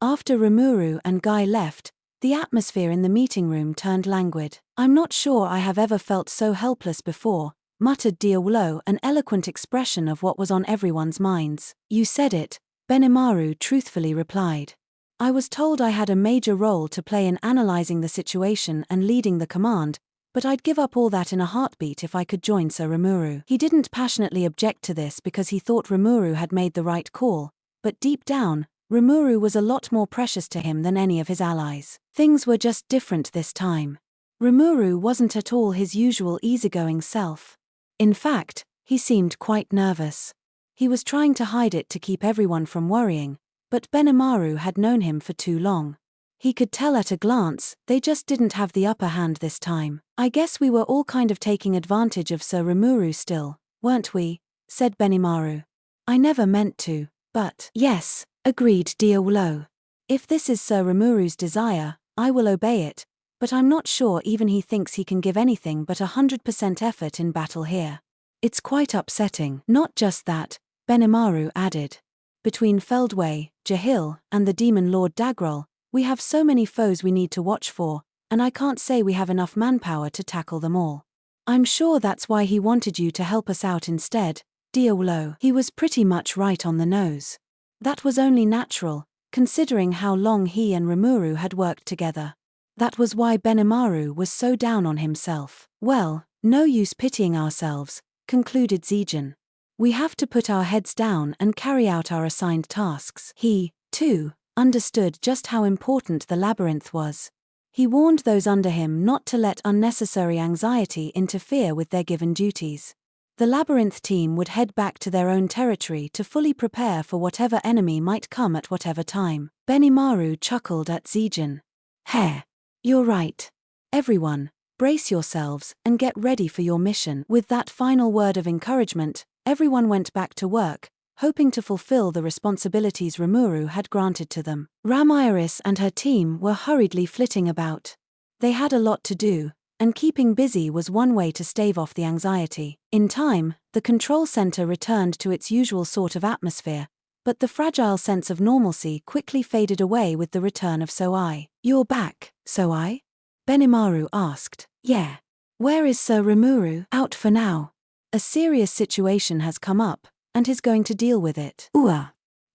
After Rimuru and Guy left, the atmosphere in the meeting room turned languid. "I'm not sure I have ever felt so helpless before," muttered Diawolo, an eloquent expression of what was on everyone's minds. "You said it," Benimaru truthfully replied. "I was told I had a major role to play in analyzing the situation and leading the command, but I'd give up all that in a heartbeat if I could join Sir Rimuru." He didn't passionately object to this because he thought Rimuru had made the right call, but deep down, Rimuru was a lot more precious to him than any of his allies. Things were just different this time. Rimuru wasn't at all his usual easygoing self. In fact, he seemed quite nervous. He was trying to hide it to keep everyone from worrying, but Benimaru had known him for too long. He could tell at a glance, they just didn't have the upper hand this time. "I guess we were all kind of taking advantage of Sir Rimuru still, weren't we?" said Benimaru. "I never meant to, but..." "Yes," agreed Diawolo. "If this is Sir Rimuru's desire, I will obey it, but I'm not sure even he thinks he can give anything but 100% effort in battle here. It's quite upsetting." "Not just that," Benimaru added. "Between Feldway, Jahil, and the demon lord Dagrol, we have so many foes we need to watch for, and I can't say we have enough manpower to tackle them all. I'm sure that's why he wanted you to help us out instead, Diawolo." He was pretty much right on the nose. That was only natural, considering how long he and Rimuru had worked together. That was why Benimaru was so down on himself. "Well, no use pitying ourselves," concluded Zijin. "We have to put our heads down and carry out our assigned tasks." He, too, understood just how important the labyrinth was. He warned those under him not to let unnecessary anxiety interfere with their given duties. The labyrinth team would head back to their own territory to fully prepare for whatever enemy might come at whatever time. Benimaru chuckled at Zijin. "Heh. You're right. Everyone, brace yourselves and get ready for your mission." With that final word of encouragement, everyone went back to work, hoping to fulfill the responsibilities Rimuru had granted to them. Ramiris and her team were hurriedly flitting about. They had a lot to do, and keeping busy was one way to stave off the anxiety. In time, the control center returned to its usual sort of atmosphere, but the fragile sense of normalcy quickly faded away with the return of Soai. "You're back, Soai?" Benimaru asked. "Yeah. Where is Sir Rimuru?" "Out for now. A serious situation has come up, and he's going to deal with it.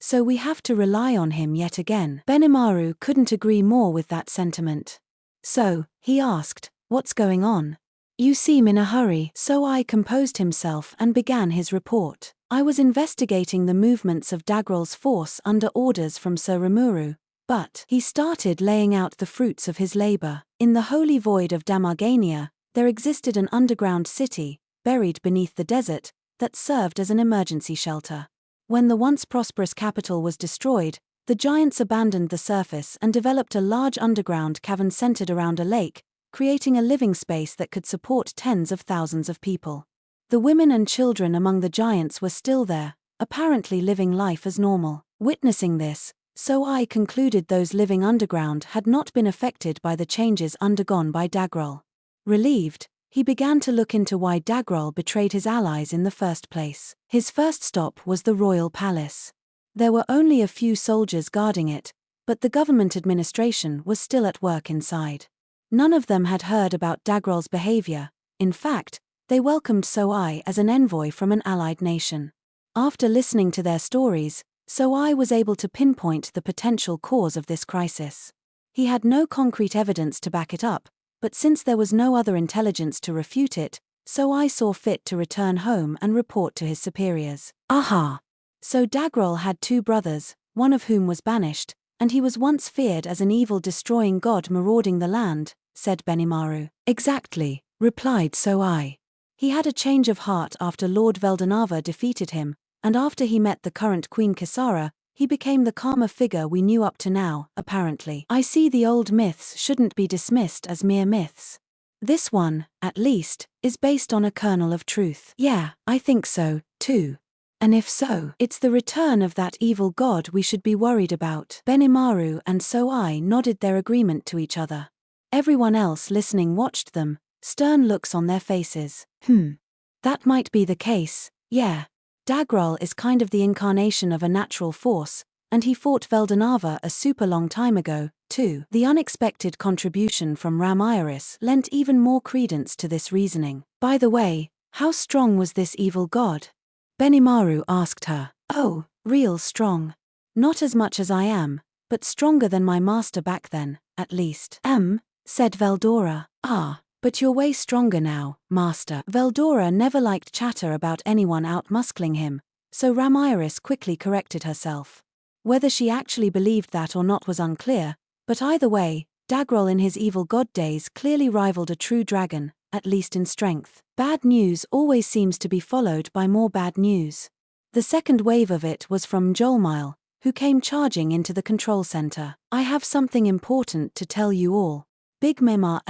So we have to rely on him yet again." Benimaru couldn't agree more with that sentiment. "So," he asked, "what's going on? You seem in a hurry." Soai composed himself and began his report. "I was investigating the movements of Dagrol's force under orders from Sir Rimuru, but..." He started laying out the fruits of his labor. In the holy void of Damargania, there existed an underground city, buried beneath the desert, that served as an emergency shelter. When the once prosperous capital was destroyed, the giants abandoned the surface and developed a large underground cavern centered around a lake, creating a living space that could support tens of thousands of people. The women and children among the giants were still there, apparently living life as normal. Witnessing this, Soai concluded those living underground had not been affected by the changes undergone by Dagrol. Relieved, he began to look into why Dagrol betrayed his allies in the first place. His first stop was the royal palace. There were only a few soldiers guarding it, but the government administration was still at work inside. None of them had heard about Dagrol's behavior. In fact, they welcomed Soai as an envoy from an allied nation. After listening to their stories, Soai was able to pinpoint the potential cause of this crisis. He had no concrete evidence to back it up, but since there was no other intelligence to refute it, Soai saw fit to return home and report to his superiors. Aha! So Dagrol had two brothers, one of whom was banished, and he was once feared as an evil destroying god marauding the land, said Benimaru. Exactly, replied Soai. He had a change of heart after Lord Veldanava defeated him, and after he met the current Queen Kisara, he became the calmer figure we knew up to now, apparently. I see the old myths shouldn't be dismissed as mere myths. This one, at least, is based on a kernel of truth. Yeah, I think so, too. And if so, it's the return of that evil god we should be worried about. Benimaru and Soai nodded their agreement to each other. Everyone else listening watched them, stern looks on their faces. That might be the case, yeah. Dagrol is kind of the incarnation of a natural force, And he fought Veldanava a super long time ago, too. The unexpected contribution from Ramiris lent even more credence to this reasoning. By the way, how strong was this evil god? Benimaru asked her. Oh, real strong. Not as much as I am, but stronger than my master back then, at least. Said Veldora. Ah, but you're way stronger now, master. Veldora never liked chatter about anyone outmuscling him, so Ramiris quickly corrected herself. Whether she actually believed that or not was unclear, but either way, Dagrol in his evil god days clearly rivaled a true dragon, at least in strength. Bad news always seems to be followed by more bad news. The second wave of it was from Jolmile, who came charging into the control center. I have something important to tell you all. Big Mema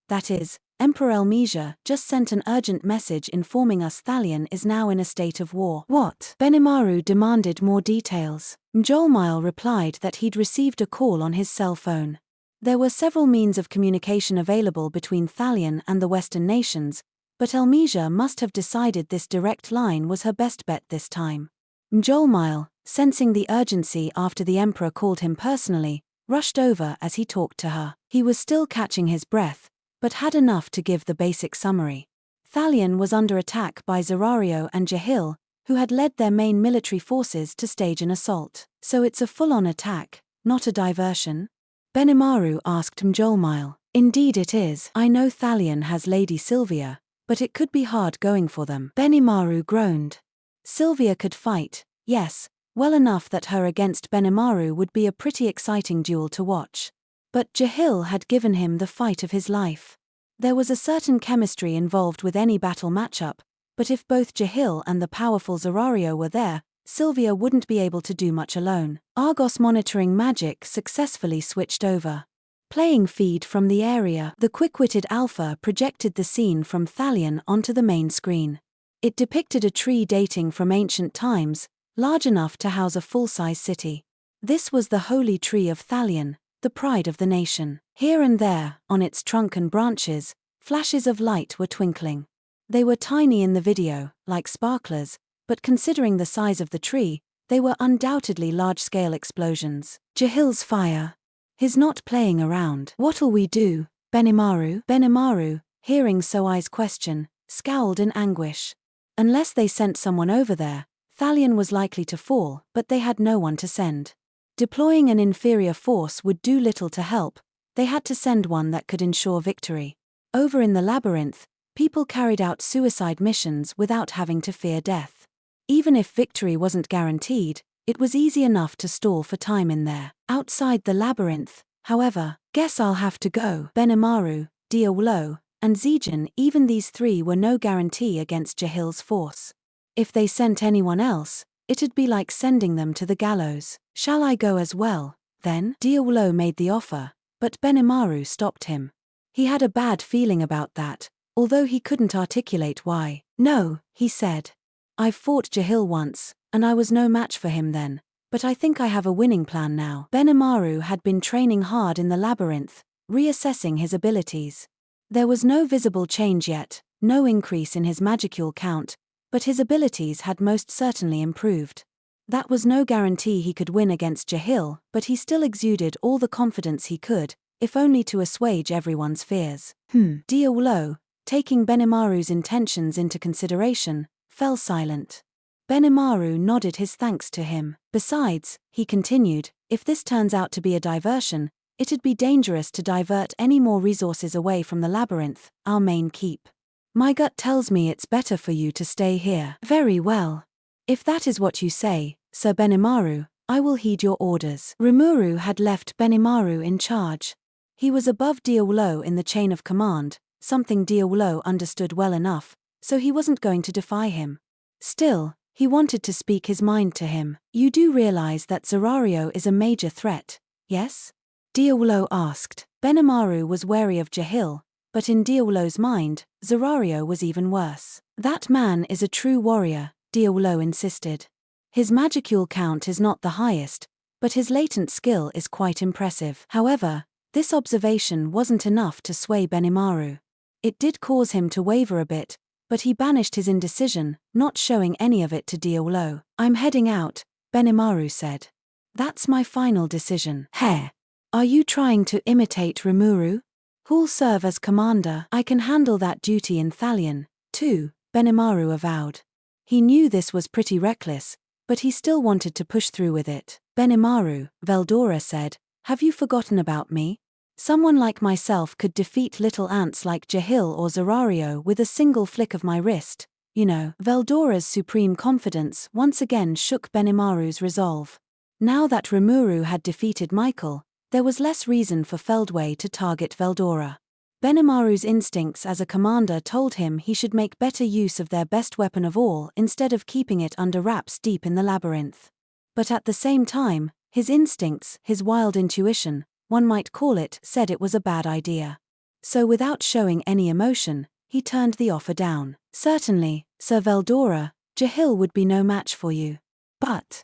that is, Emperor Elmesia just sent an urgent message informing us Thalion is now in a state of war. What? Benimaru demanded more details. Jolmile replied that he'd received a call on his cell phone. There were several means of communication available between Thalion and the Western nations, but Elmesia must have decided this direct line was her best bet this time. Jolmile, sensing the urgency after the Emperor called him personally, rushed over as he talked to her. He was still catching his breath, but had enough to give the basic summary. Thalion was under attack by Zerario and Jahil, who had led their main military forces to stage an assault. So it's a full-on attack, not a diversion? Benimaru asked Mjolmile. Indeed it is. I know Thalion has Lady Sylvia, but it could be hard going for them. Benimaru groaned. Sylvia could fight, yes, well enough that her against Benimaru would be a pretty exciting duel to watch. But Jahil had given him the fight of his life. There was a certain chemistry involved with any battle matchup, but if both Jahil and the powerful Zerario were there, Sylvia wouldn't be able to do much alone. Argos monitoring magic successfully switched over. Playing feed from the area. The quick-witted Alpha projected the scene from Thalion onto the main screen. It depicted a tree dating from ancient times, large enough to house a full-size city. This was the holy tree of Thalion, the pride of the nation. Here and there, on its trunk and branches, flashes of light were twinkling. They were tiny in the video, like sparklers, but considering the size of the tree, they were undoubtedly large-scale explosions. Jahil's fire. He's not playing around. What'll we do, Benimaru? Benimaru, hearing Soai's question, scowled in anguish. Unless they sent someone over there, Thalion was likely to fall, but they had no one to send. Deploying an inferior force would do little to help, they had to send one that could ensure victory. Over in the labyrinth, people carried out suicide missions without having to fear death. Even if victory wasn't guaranteed, it was easy enough to stall for time in there. Outside the labyrinth, however, guess I'll have to go. Benimaru, Diawolo, and Zijin, even these three were no guarantee against Jahil's force. If they sent anyone else, it'd be like sending them to the gallows. Shall I go as well, then? Diawolo made the offer, but Benimaru stopped him. He had a bad feeling about that, although he couldn't articulate why. No, he said. I've fought Jahil once, and I was no match for him then, but I think I have a winning plan now. Benimaru had been training hard in the labyrinth, reassessing his abilities. There was no visible change yet, no increase in his magicule count, but his abilities had most certainly improved. That was no guarantee he could win against Jahil, but he still exuded all the confidence he could, if only to assuage everyone's fears. Diawolo, taking Benimaru's intentions into consideration, fell silent. Benimaru nodded his thanks to him. Besides, he continued, if this turns out to be a diversion, it'd be dangerous to divert any more resources away from the labyrinth, our main keep. My gut tells me it's better for you to stay here. Very well. If that is what you say, Sir Benimaru, I will heed your orders. Rimuru had left Benimaru in charge. He was above Diawolo in the chain of command, something Diawolo understood well enough, so he wasn't going to defy him. Still, he wanted to speak his mind to him. You do realize that Zerario is a major threat, yes? Diawolo asked. Benimaru was wary of Jahil, but in Diawolo's mind, Zerario was even worse. That man is a true warrior, Diawolo insisted. His magicule count is not the highest, but his latent skill is quite impressive. However, this observation wasn't enough to sway Benimaru. It did cause him to waver a bit, but he banished his indecision, not showing any of it to Diawolo. I'm heading out, Benimaru said. That's my final decision. Heh. Are you trying to imitate Rimuru? Who'll serve as commander? I can handle that duty in Thalion, too, Benimaru avowed. He knew this was pretty reckless, but he still wanted to push through with it. Benimaru, Veldora said, have you forgotten about me? Someone like myself could defeat little ants like Jahil or Zerario with a single flick of my wrist. You know. Veldora's supreme confidence once again shook Benimaru's resolve. Now that Rimuru had defeated Michael, there was less reason for Feldway to target Veldora. Benimaru's instincts as a commander told him he should make better use of their best weapon of all instead of keeping it under wraps deep in the labyrinth. But at the same time, his instincts, his wild intuition, one might call it, said it was a bad idea. So without showing any emotion, he turned the offer down. Certainly, Sir Veldora, Jahil would be no match for you. But,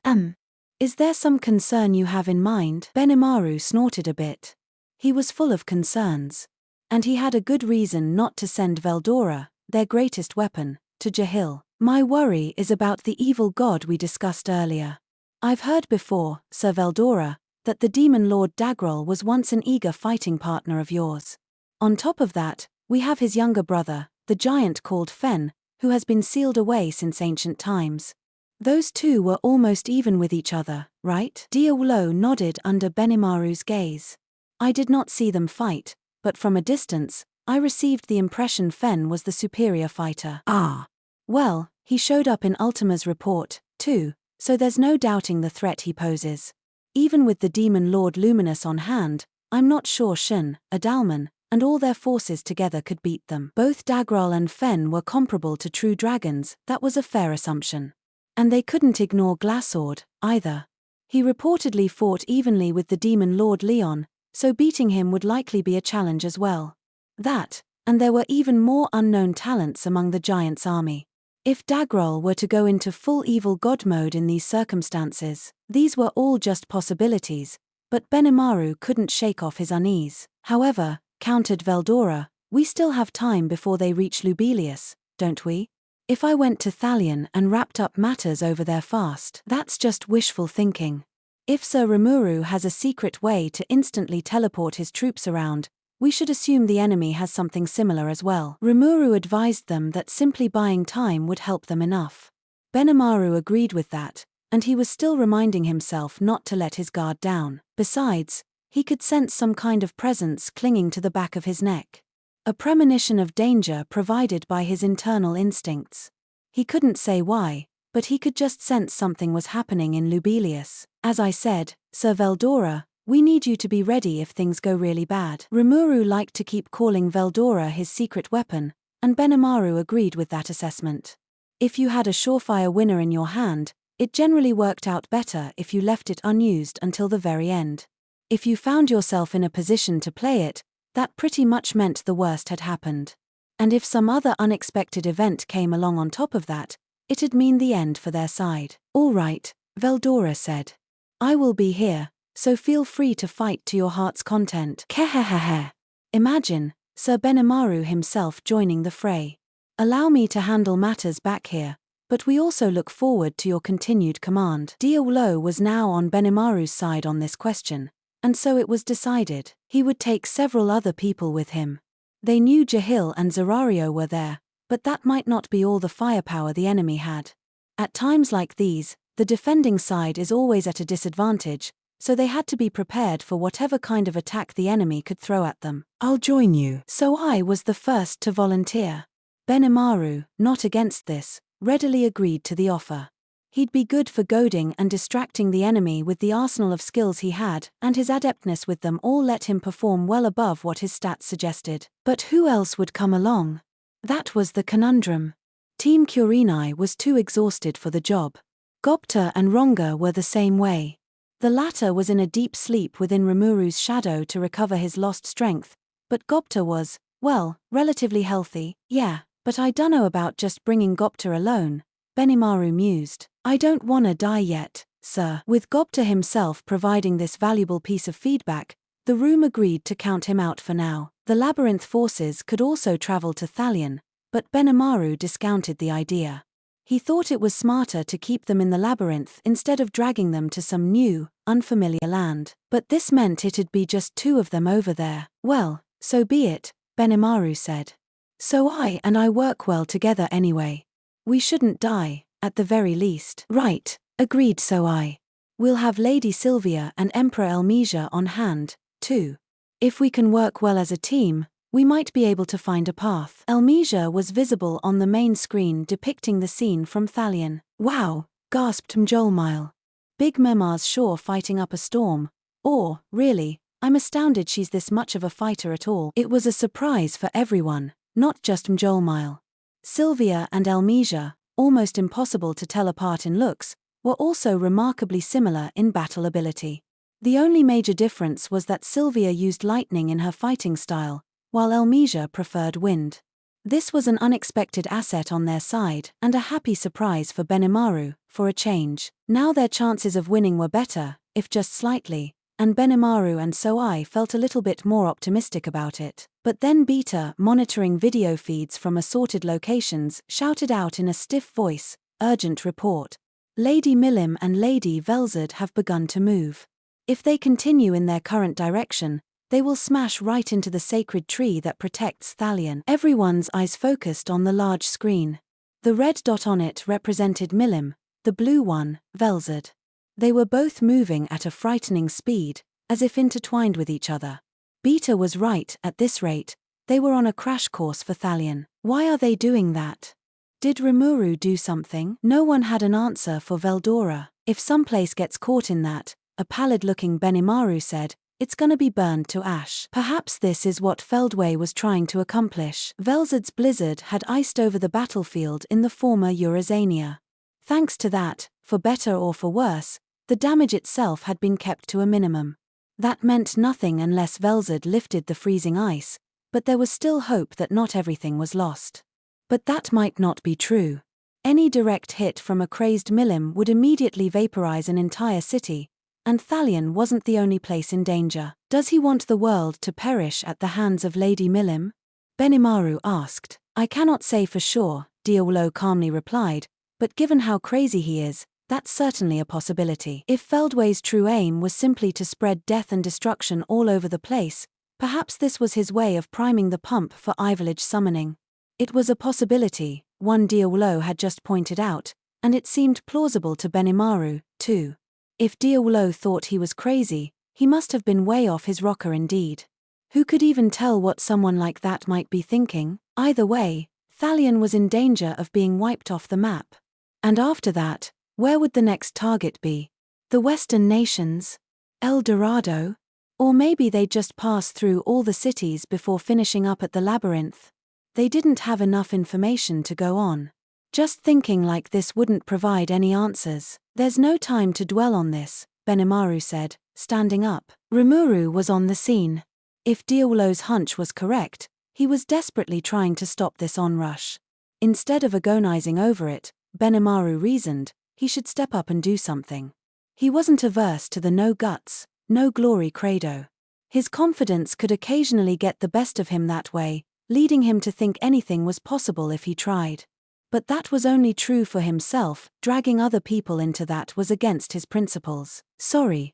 is there some concern you have in mind? Benimaru snorted a bit. He was full of concerns. And he had a good reason not to send Veldora, their greatest weapon, to Jahil. My worry is about the evil god we discussed earlier. I've heard before, Sir Veldora, that the demon lord Dagrol was once an eager fighting partner of yours. On top of that, we have his younger brother, the giant called Fen, who has been sealed away since ancient times. Those two were almost even with each other, right? Diawolo nodded under Benimaru's gaze. I did not see them fight, but from a distance, I received the impression Fen was the superior fighter. Ah. Well, he showed up in Ultima's report, too, so there's no doubting the threat he poses. Even with the demon lord Luminous on hand, I'm not sure Shun, Adalman, and all their forces together could beat them. Both Dagrol and Fen were comparable to true dragons, that was a fair assumption. And they couldn't ignore Glassord, either. He reportedly fought evenly with the demon lord Leon, so beating him would likely be a challenge as well. That, and there were even more unknown talents among the giant's army. If Dagrol were to go into full evil god mode in these circumstances, these were all just possibilities, but Benimaru couldn't shake off his unease. However, countered Veldora, we still have time before they reach Lubelius, don't we? If I went to Thalion and wrapped up matters over there fast, that's just wishful thinking. If Sir Rimuru has a secret way to instantly teleport his troops around, we should assume the enemy has something similar as well. Rimuru advised them that simply buying time would help them enough. Benimaru agreed with that, and he was still reminding himself not to let his guard down. Besides, he could sense some kind of presence clinging to the back of his neck. A premonition of danger provided by his internal instincts. He couldn't say why, but he could just sense something was happening in Lubelius. As I said, Sir Veldora, we need you to be ready if things go really bad. Rimuru liked to keep calling Veldora his secret weapon, and Benimaru agreed with that assessment. If you had a surefire winner in your hand, it generally worked out better if you left it unused until the very end. If you found yourself in a position to play it, that pretty much meant the worst had happened. And if some other unexpected event came along on top of that, it'd mean the end for their side. All right, Veldora said. I will be here, so feel free to fight to your heart's content. Kehehehe. Imagine, Sir Benimaru himself joining the fray. Allow me to handle matters back here, but we also look forward to your continued command. Diawolo was now on Benimaru's side on this question, and so it was decided. He would take several other people with him. They knew Jahil and Zerario were there, but that might not be all the firepower the enemy had. At times like these, the defending side is always at a disadvantage, so they had to be prepared for whatever kind of attack the enemy could throw at them. I'll join you. So I was the first to volunteer. Benimaru, not against this, readily agreed to the offer. He'd be good for goading and distracting the enemy with the arsenal of skills he had, and his adeptness with them all let him perform well above what his stats suggested. But who else would come along? That was the conundrum. Team Kurenai was too exhausted for the job. Gopta and Rongga were the same way. The latter was in a deep sleep within Rimuru's shadow to recover his lost strength, but Gopta was, well, relatively healthy. Yeah, but I dunno about just bringing Gopta alone, Benimaru mused. I don't wanna die yet, sir. With Gopta himself providing this valuable piece of feedback, the room agreed to count him out for now. The labyrinth forces could also travel to Thalion, but Benimaru discounted the idea. He thought it was smarter to keep them in the labyrinth instead of dragging them to some new, unfamiliar land. But this meant it'd be just 2 of them over there. Well, so be it, Benimaru said. So I work well together anyway. We shouldn't die, at the very least. Right, agreed So. We'll have Lady Sylvia and Emperor Elmesia on hand, too. If we can work well as a team, we might be able to find a path. Elmesia was visible on the main screen depicting the scene from Thalion. Wow, gasped Mjolmile. Big Mema's sure fighting up a storm. Or, really, I'm astounded she's this much of a fighter at all. It was a surprise for everyone, not just Mjolmile. Sylvia and Elmesia, almost impossible to tell apart in looks, were also remarkably similar in battle ability. The only major difference was that Sylvia used lightning in her fighting style, while Elmesia preferred wind. This was an unexpected asset on their side, and a happy surprise for Benimaru, for a change. Now their chances of winning were better, if just slightly, and Benimaru and So felt a little bit more optimistic about it. But then Beta, monitoring video feeds from assorted locations, shouted out in a stiff voice, "Urgent report. Lady Milim and Lady Velzard have begun to move. If they continue in their current direction, they will smash right into the sacred tree that protects Thalion." Everyone's eyes focused on the large screen. The red dot on it represented Milim, the blue one, Velzard. They were both moving at a frightening speed, as if intertwined with each other. Beta was right, at this rate, they were on a crash course for Thalion. Why are they doing that? Did Rimuru do something? No one had an answer for Veldora. If someplace gets caught in that, a pallid-looking Benimaru said, it's gonna be burned to ash. Perhaps this is what Feldway was trying to accomplish. Velzard's blizzard had iced over the battlefield in the former Eurasania. Thanks to that, for better or for worse, the damage itself had been kept to a minimum. That meant nothing unless Velzard lifted the freezing ice, but there was still hope that not everything was lost. But that might not be true. Any direct hit from a crazed Milim would immediately vaporize an entire city, and Thalion wasn't the only place in danger. Does he want the world to perish at the hands of Lady Milim? Benimaru asked. I cannot say for sure, Diawolo calmly replied, but given how crazy he is, that's certainly a possibility. If Feldway's true aim was simply to spread death and destruction all over the place, perhaps this was his way of priming the pump for Ivillage summoning. It was a possibility, one Diawolo had just pointed out, and it seemed plausible to Benimaru, too. If Diawolo thought he was crazy, he must have been way off his rocker indeed. Who could even tell what someone like that might be thinking? Either way, Thalion was in danger of being wiped off the map. And after that, where would the next target be? The Western nations? El Dorado? Or maybe they'd just pass through all the cities before finishing up at the labyrinth. They didn't have enough information to go on. Just thinking like this wouldn't provide any answers. There's no time to dwell on this, Benimaru said, standing up. Rimuru was on the scene. If Diawolo's hunch was correct, he was desperately trying to stop this onrush. Instead of agonizing over it, Benimaru reasoned, he should step up and do something. He wasn't averse to the no guts, no glory credo. His confidence could occasionally get the best of him that way, leading him to think anything was possible if he tried. But that was only true for himself, dragging other people into that was against his principles. Sorry,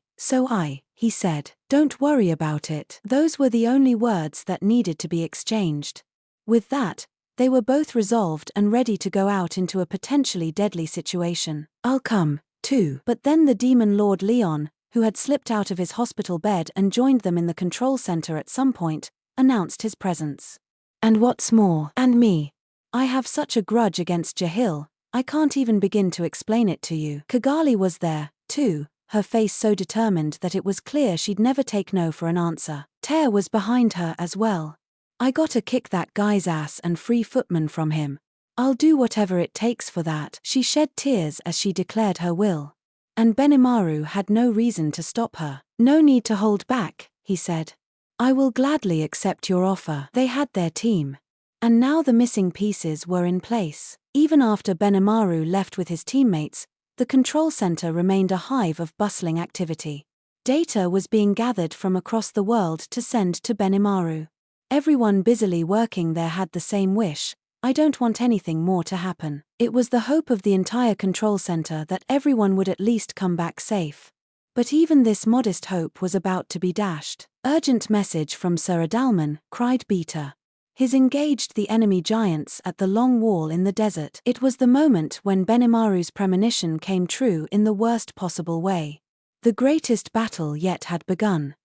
he said. Don't worry about it. Those were the only words that needed to be exchanged. With that, they were both resolved and ready to go out into a potentially deadly situation. I'll come, too. But then the demon Lord Leon, who had slipped out of his hospital bed and joined them in the control center at some point, announced his presence. And what's more, and me. I have such a grudge against Jahil, I can't even begin to explain it to you. Kigali was there, too, her face so determined that it was clear she'd never take no for an answer. Tear was behind her as well. I gotta kick that guy's ass and free Footman from him. I'll do whatever it takes for that. She shed tears as she declared her will. And Benimaru had no reason to stop her. No need to hold back, he said. I will gladly accept your offer. They had their team. And now the missing pieces were in place. Even after Benimaru left with his teammates, the control center remained a hive of bustling activity. Data was being gathered from across the world to send to Benimaru. Everyone busily working there had the same wish, I don't want anything more to happen. It was the hope of the entire control center that everyone would at least come back safe. But even this modest hope was about to be dashed. Urgent message from Sir Adalman, cried Beta. He's engaged the enemy giants at the long wall in the desert. It was the moment when Benimaru's premonition came true in the worst possible way. The greatest battle yet had begun.